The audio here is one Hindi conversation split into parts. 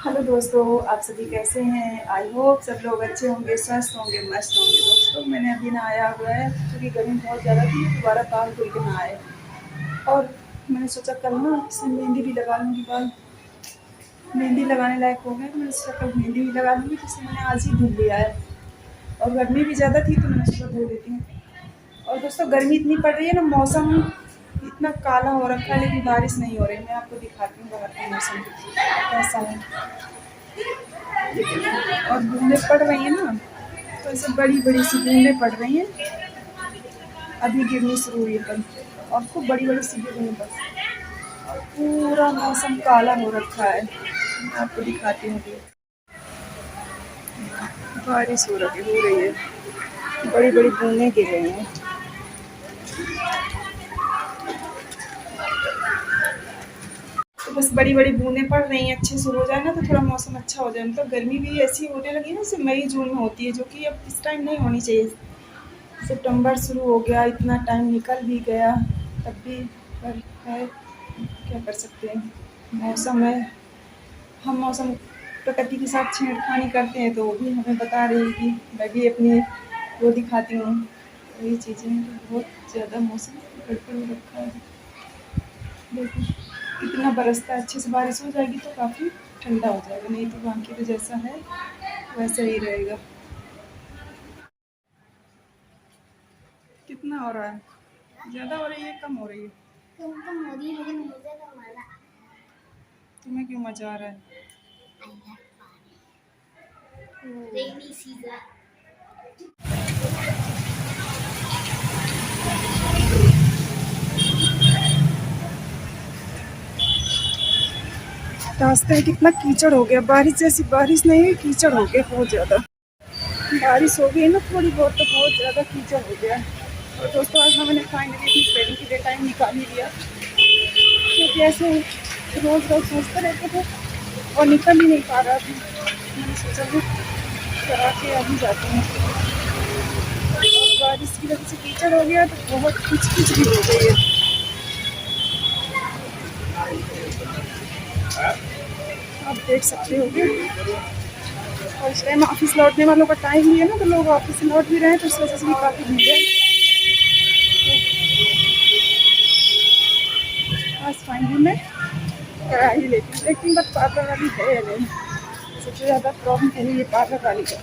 हेलो दोस्तों, आप सभी कैसे हैं? आई होप सब लोग अच्छे होंगे, स्वस्थ होंगे, मस्त होंगे। दोस्तों, मैंने अभी नहाया हुआ है क्योंकि गर्मी बहुत ज़्यादा थी। दोबारा बाल धुल के नहाए और मैंने सोचा कल ना इसमें मेहंदी भी लगा लूँगी। बाल मेहंदी लगाने लायक हो गए तो मैंने सोचा कल मेहंदी भी लगा लूँगी, तो इसलिए मैंने आज ही धुल लिया है। और गर्मी भी ज़्यादा थी तो मैंने सोचा धो लेती हूँ। और दोस्तों, गर्मी इतनी पड़ रही है ना, मौसम इतना काला हो रखा है लेकिन बारिश नहीं हो रही। मैं आपको दिखाती हूँ बाहर का मौसम कैसा है। और बूंदें पड़ रही हैं ना, तो ऐसे बड़ी बड़ी सी बूंदें पड़ रही हैं। अभी गिरनी शुरू हुई है कल, और खूब बड़ी बड़ी सी गिर रही है बस। और पूरा मौसम काला हो रखा है। मैं आपको दिखाती हूँ कि बारिश हो रही है, बड़ी बड़ी बूंदें गिर रही हैं। तो बस बड़ी बड़ी बूंदें पड़ रही हैं, अच्छे से हो जाए ना तो थोड़ा मौसम अच्छा हो जाए। मतलब गर्मी भी ऐसी होने लगी ना, जैसे मई जून में होती है, जो कि अब इस टाइम नहीं होनी चाहिए। सितंबर शुरू हो गया, इतना टाइम निकल भी गया, तब भी पर है, क्या कर सकते हैं। मौसम है, हम मौसम प्रकृति के साथ छेड़खानी करते हैं तो वो भी हमें बता रही है कि मैं भी अपनी वो दिखाती हूँ। वही चीज़ें हैं कि बहुत ज़्यादा मौसम गड़बड़ हो रखा है। देखो कितना बरसता है, अच्छे से बारिश हो जाएगी तो काफ़ी ठंडा हो जाएगा, नहीं तो बाकी तो जैसा है वैसा ही रहेगा। कितना हो रहा है? ज़्यादा हो रही है, कम हो रही है? कम हो रही है लेकिन मुझे तो मजा तुम्हें क्यों मजा आ रहा है? Rainy season. रास्ते में कितना कीचड़ हो गया, बारिश जैसी बारिश नहीं हुई, कीचड़ हो गया बहुत ज़्यादा। बारिश हो गई ना थोड़ी बहुत तो बहुत ज़्यादा कीचड़ हो गया। और दोस्तों, आज मैंने फाइनली अपनी थ्रेडिंग के लिए टाइम निकाल ही लिया, क्योंकि ऐसे रोज़ रोज़ सोचते रहते थे और निकल ही नहीं पा रहा था। मैंने सोचा कि करा के अभी जाती हूँ। और बारिश की वजह से कीचड़ हो गया तो बहुत कुछ कुछ भी हो गई है। आप देख सकते हो। और इस टाइम ऑफिस लौटने वालों का टाइम भी है ना, तो लोग ऑफिस से लौट भी रहे हैं, तो इस वजह से भी काफ़ी भीड़ है। आज फाइनली मैं करा ही लेती हूँ, लेकिन बस पार्लर वाली है या नहीं, सबसे ज़्यादा प्रॉब्लम है ये पार्लर वाली का।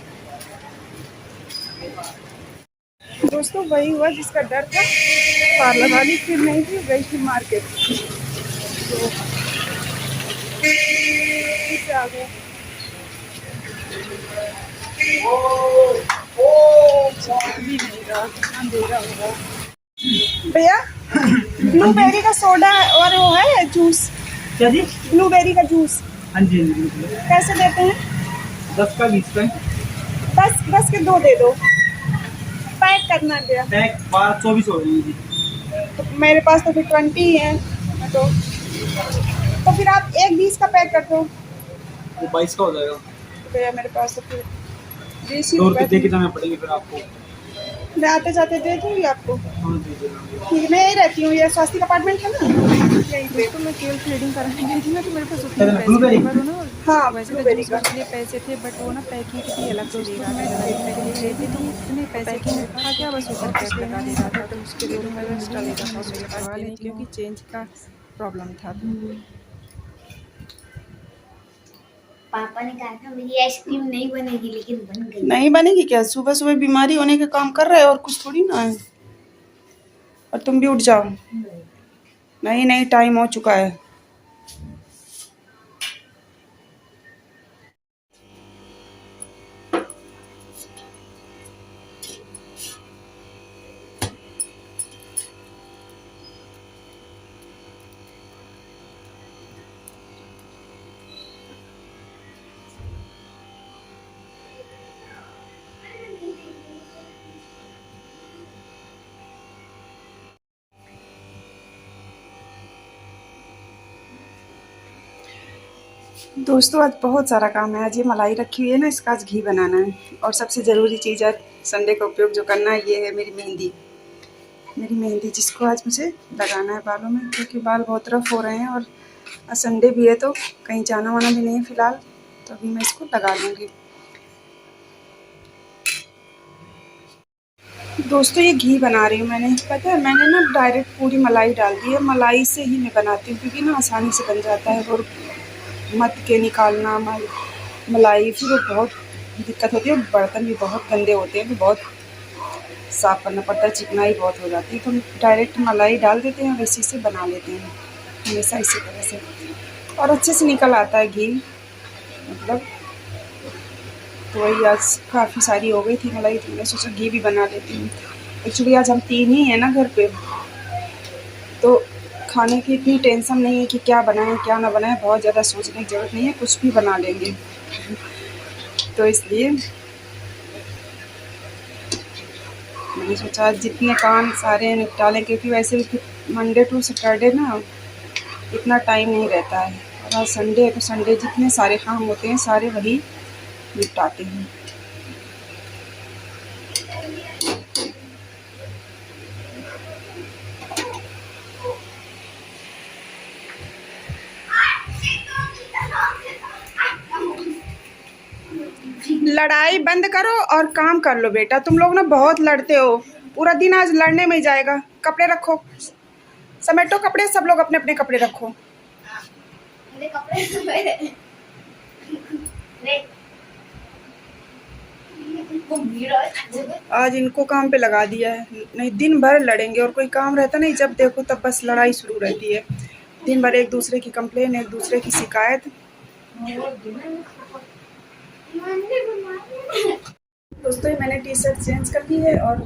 दोस्तों, वही हुआ जिसका डर था, पार्लर वाली फिर नहीं थी, गई थी मार्केट तो फिर आ गया। भी नहीं रहा, कितना अंधेरा होगा। भैया, ब्लूबेरी का सोडा और वो है जूस, क्या जी? ब्लूबेरी का जूस हाँ जी, हाँ जी, बिल्कुल। कैसे देते हैं? 10 का 20 का 10 10 के 2 दे दो, पैक करना है भैया। पैक 24 हो रही है जी। तो मेरे पास तो फिर 20 ही है, तो फिर आप एक 20 का पैक कर दो। वो 22 का हो जाएगा। तो भैया मेरे पास तो फिर 20 ही 2 रुपए रुपये दे थे। के जाना पड़ेंगे फिर आपको। मैं आते जाते दे दूँगी आपको। हाँ जी, जी, हाँ। ठीक है, मैं यही रहती हूँ, ये स्वास्थ्य अपार्टमेंट है ना, यहीं पे। तो मैं केवल थ्रेडिंग कराने गई थी ना, तो मेरे पास उतने क्या पैसे ब्लूबेरी? थे पर वो ना, हाँ, वैसे तो ब्लूबेरी जूस का। के लिए पैसे थे बट वो ना पैकिंग के लिए अलग से ले रहा था। जब मैं पहले गई थी तो उतने तो पैसे पैकिंग था क्या, बस ऊपर कैप लगा दे रहा था, तो उसके 2 रुपये वो एक्स्ट्रा ले रहा था। सोचा करवा लेती हूँ क्योंकि चेंज का प्रॉब्लम था। तो पापा ने कहा था मेरी आइसक्रीम नहीं बनेगी लेकिन बन गई। नहीं बनेगी क्या? सुबह सुबह बीमारी होने का काम कर रहे हो, और कुछ थोड़ी ना है। और तुम भी उठ जाओ। नहीं नहीं, टाइम हो चुका है। दोस्तों, आज बहुत सारा काम है। आज ये मलाई रखी हुई है ना, इसका आज घी बनाना है। और सबसे ज़रूरी चीज़ आज संडे का उपयोग जो करना है, ये है मेरी मेहंदी। मेरी मेहंदी जिसको आज मुझे लगाना है बालों में, क्योंकि बाल बहुत रफ हो रहे हैं। और आज संडे भी है तो कहीं जाना वाना भी नहीं है फ़िलहाल। तो अभी मैं इसको लगा लूँगी। दोस्तों ये घी बना रही हूँ मैंने, पता है मैंने ना डायरेक्ट पूरी मलाई डाल दी है, मलाई से ही मैं बनाती हूँ क्योंकि ना आसानी से बन जाता है। और मत के निकालना मलाई फिर वो बहुत दिक्कत होती है, बर्तन भी बहुत गंदे होते हैं, तो बहुत साफ़ करना पड़ता है, चिकनाई बहुत हो जाती है। तो हम डायरेक्ट मलाई डाल देते हैं और इसी से बना लेते हैं हमेशा इसी तरह से, और अच्छे से निकल आता है घी मतलब। तो वही आज काफ़ी सारी हो गई थी मलाई, तो मैं सोचा घी भी बना लेती हूँ। एक्चुअली आज हम 3 ही हैं ना घर पे, तो खाने की इतनी टेंशन नहीं है कि क्या बनाएं क्या ना बनाएं, बहुत ज़्यादा सोचने की ज़रूरत नहीं है, कुछ भी बना लेंगे। तो इसलिए मैंने सोचा आज जितने काम सारे निपटा लें, क्योंकि वैसे भी मंडे टू सैटरडे ना इतना टाइम नहीं रहता है, और आज संडे है तो संडे जितने सारे काम होते हैं सारे वही निपटाते हैं। लड़ाई बंद करो और काम कर लो बेटा, तुम लोग ना बहुत लड़ते हो, पूरा दिन आज लड़ने में ही जाएगा। कपड़े रखो, समेटो कपड़े, सब लोग अपने अपने कपड़े रखो। मेरे कपड़े तो मेरे आज इनको काम पे लगा दिया है, नहीं दिन भर लड़ेंगे, और कोई काम रहता नहीं, जब देखो तब बस लड़ाई शुरू रहती है। दिन भर एक दूसरे की कंप्लेन, एक दूसरे की शिकायत। दोस्तों मैंने टी शर्ट चेंज कर ली है और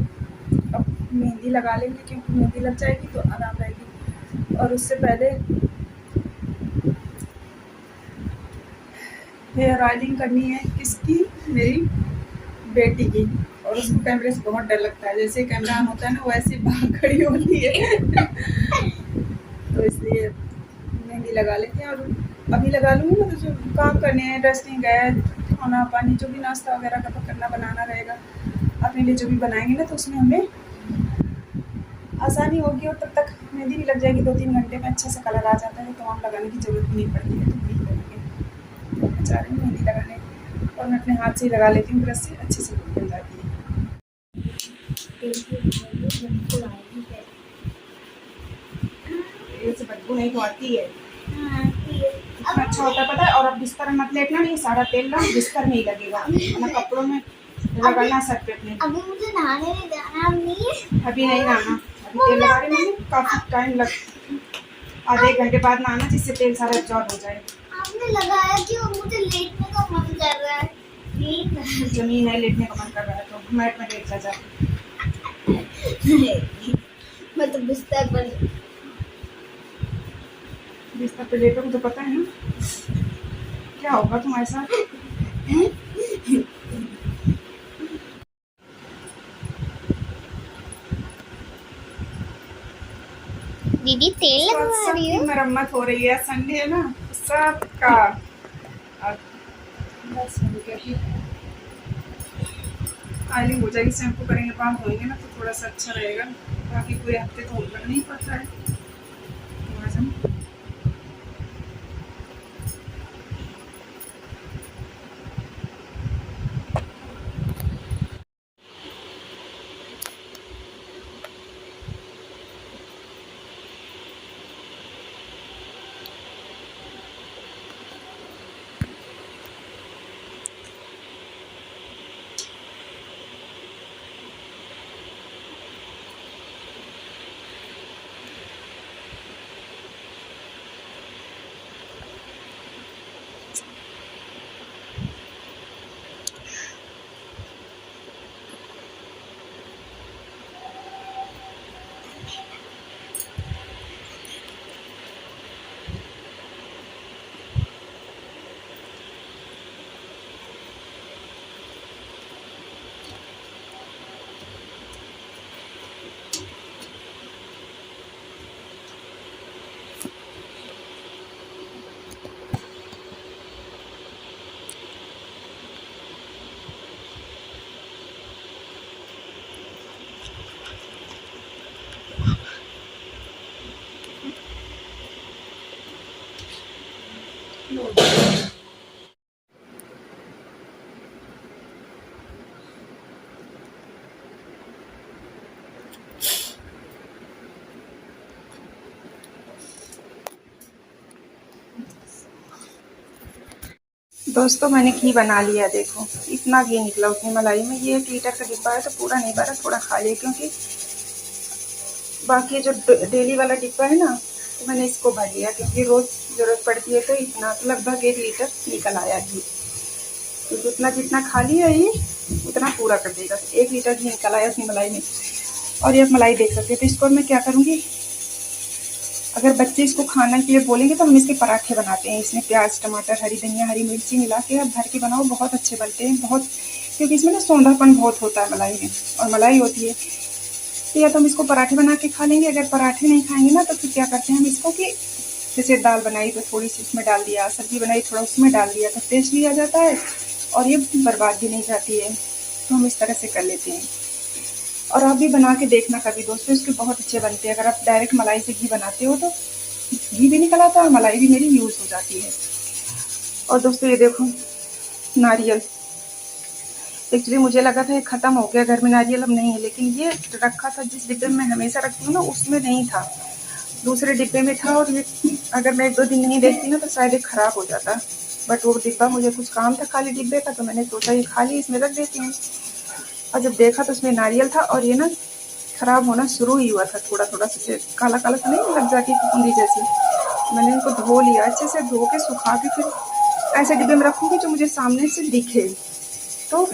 अब मेहंदी लगा लेंगे, क्योंकि मेहंदी लग जाएगी तो आराम रहेगी। और उससे पहले हेयर ऑयलिंग करनी है, किसकी, मेरी बेटी की। और उसको कैमरे से बहुत डर लगता है, जैसे कैमरा ऑन होता है ना वैसे बाहर खड़ी होती है। तो इसलिए मेहंदी लगा लेते हैं, और अभी लगा लूँगी ना तो जो काम करने हैं, डस्टिंग है, खाना पानी जो भी नाश्ता वगैरह का पकड़ना बनाना रहेगा अपने लिए, जो भी बनाएंगे ना तो उसमें हमें आसानी होगी, और तब तक मेहंदी भी लग जाएगी। 2-3 घंटे में अच्छा सा कलर आ जाता है, तो हम लगाने की ज़रूरत नहीं पड़ती है। तो वही करेंगे, मैं चाह रही हूँ मेहंदी लगाने, और मैं अपने हाथ से ही लगा लेती हूँ, ब्रश से अच्छे से बन जाती है। तेल से बदबू नहीं तो आती है, इतना अच्छा होता है पता है। और अब बिस्तर में मत लेटना, नहीं सारा तेल ना बिस्तर में ही लगेगा, ना कपड़ों में लगाना, सर पे अपने। अभी मुझे नहाने नहीं जाना, नहीं है अभी नहीं नहाना, अभी तेल लगा रही हूँ, काफ़ी टाइम लग, आधे 1 घंटे बाद नहाना, जिससे तेल सारा एब्जॉर्ब हो जाए। आपने लगाया क्यों? मुझे लेटने का मन कर रहा है। जमीन है, लेटने का मन कर रहा है तो मैट में लेट जा। मैं तो बिस्तर पे लेटोगे तो पता है ना क्या होगा तुम्हारे साथ। दीदी तेल लगवा रही सबकी हो? मरम्मत हो रही है, संडे है ना सबका। ऑयलिंग हो जाएगी, शैम्पू करेंगे, बाल धोएंगे ना तो थोड़ा सा अच्छा रहेगा, बाकी पूरे हफ्ते तो करना नहीं पड़ता है। तो आज हम दोस्तों मैंने घी बना लिया, देखो इतना घी निकला उतनी मलाई में। ये 1 लीटर का डिब्बा है तो पूरा नहीं भरा, थोड़ा खा लिया, क्योंकि बाकी जो डेली वाला डिब्बा है ना, तो मैंने इसको भर लिया क्योंकि रोज़ ज़रूरत पड़ती है। तो इतना तो लगभग 1 लीटर निकल आया घी। तो जितना जितना खा लिया ये उतना पूरा कर देगा। 1 लीटर घी निकल आया अपनी मलाई में। और ये मलाई देख सकते हो। तो इसको मैं क्या करूँगी, अगर बच्चे इसको खाने के लिए बोलेंगे तो हम इसके पराठे बनाते हैं। इसमें प्याज, टमाटर, हरी धनिया, हरी मिर्ची मिला के आप भर के बनाओ, बहुत अच्छे बनते हैं बहुत। क्योंकि इसमें ना सौंधापन बहुत होता है मलाई में, और मलाई होती है। तो या तो हम इसको पराठे बना के खा लेंगे। अगर पराठे नहीं खाएंगे ना तो फिर क्या करते हैं हम इसको, कि जैसे दाल बनाई तो थोड़ी सी इसमें डाल दिया, सब्जी बनाई थोड़ा उसमें डाल दिया, तो टेस्ट भी आ जाता है और ये बर्बाद भी नहीं जाती है। तो हम इस तरह से कर लेते हैं। और आप भी बना के देखना कभी दोस्तों, इसके बहुत अच्छे बनते हैं। अगर आप डायरेक्ट मलाई से घी बनाते हो तो घी भी निकल आता है और मलाई भी मेरी यूज़ हो जाती है। और दोस्तों ये देखो नारियल, एक्चुअली मुझे लगा था ये ख़त्म हो गया घर में नारियल, अब नहीं है। लेकिन ये रखा था जिस डिब्बे में हमेशा रखती हूँ ना, उसमें नहीं था, दूसरे डिब्बे में था। और ये अगर मैं 1-2 दिन नहीं देखती ना तो शायद ये ख़राब हो जाता। बट वो डिब्बा, मुझे कुछ काम था खाली डिब्बे का, तो मैंने सोचा ये खाली इसमें रख देती हूँ। और जब देखा तो उसमें नारियल था और ये ना ख़राब होना शुरू ही हुआ था, थोड़ा थोड़ा से काला काला सा नहीं लग जाती फफूंदी जैसी। मैंने इनको धो लिया, अच्छे से धो के सुखा के फिर ऐसे डिब्बे में रखूँगी जो मुझे सामने से दिखे। तो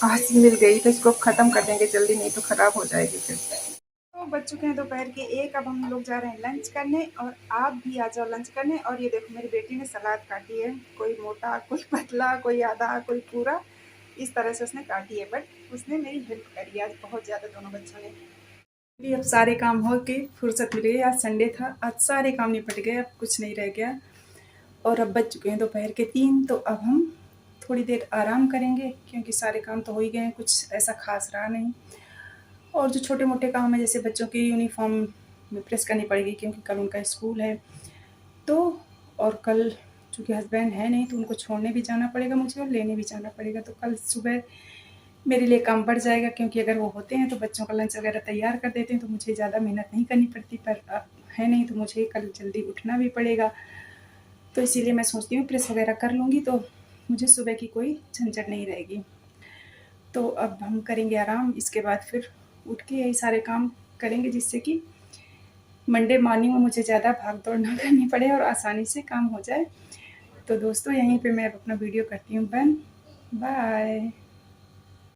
आज मिल गई तो इसको ख़त्म कर देंगे जल्दी, नहीं तो ख़राब हो जाएगी फिर। तो बज चुके हैं दोपहर के 1, अब हम लोग जा रहे हैं लंच करने। और आप भी आ जाओ लंच करने। और ये देखो मेरी बेटी ने सलाद काटी है, कोई मोटा, कोई पतला, कोई आधा, कोई पूरा, इस तरह से उसने काटी है। बट उसने मेरी हेल्प करी आज बहुत ज़्यादा, दोनों बच्चों ने। भी अब सारे काम हो के फुर्सत मिल गई। आज संडे था, आज सारे काम निपट गए, अब कुछ नहीं रह गया। और अब बज चुके हैं दोपहर के 3, तो अब हम थोड़ी देर आराम करेंगे क्योंकि सारे काम तो हो ही गए हैं, कुछ ऐसा खास रहा नहीं। और जो छोटे मोटे काम है, जैसे बच्चों की यूनिफॉर्म में प्रेस करनी पड़ेगी क्योंकि कल उनका स्कूल है। तो और कल चूँकि हस्बैंड है नहीं तो उनको छोड़ने भी जाना पड़ेगा मुझे और लेने भी जाना पड़ेगा। तो कल सुबह मेरे लिए काम बढ़ जाएगा, क्योंकि अगर वो होते हैं तो बच्चों का लंच वगैरह तैयार कर देते हैं तो मुझे ज़्यादा मेहनत नहीं करनी पड़ती। पर अब है नहीं तो मुझे कल जल्दी उठना भी पड़ेगा। तो इसीलिए मैं सोचती हूँ प्रेस वगैरह कर लूँगी तो मुझे सुबह की कोई झंझट नहीं रहेगी। तो अब हम करेंगे आराम, इसके बाद फिर उठ के यही सारे काम करेंगे जिससे कि मंडे मॉर्निंग में मुझे ज़्यादा भाग दौड़ ना करनी पड़े और आसानी से काम हो जाए। तो दोस्तों यहीं पे मैं अब अपना वीडियो करती हूँ बंद। बाय।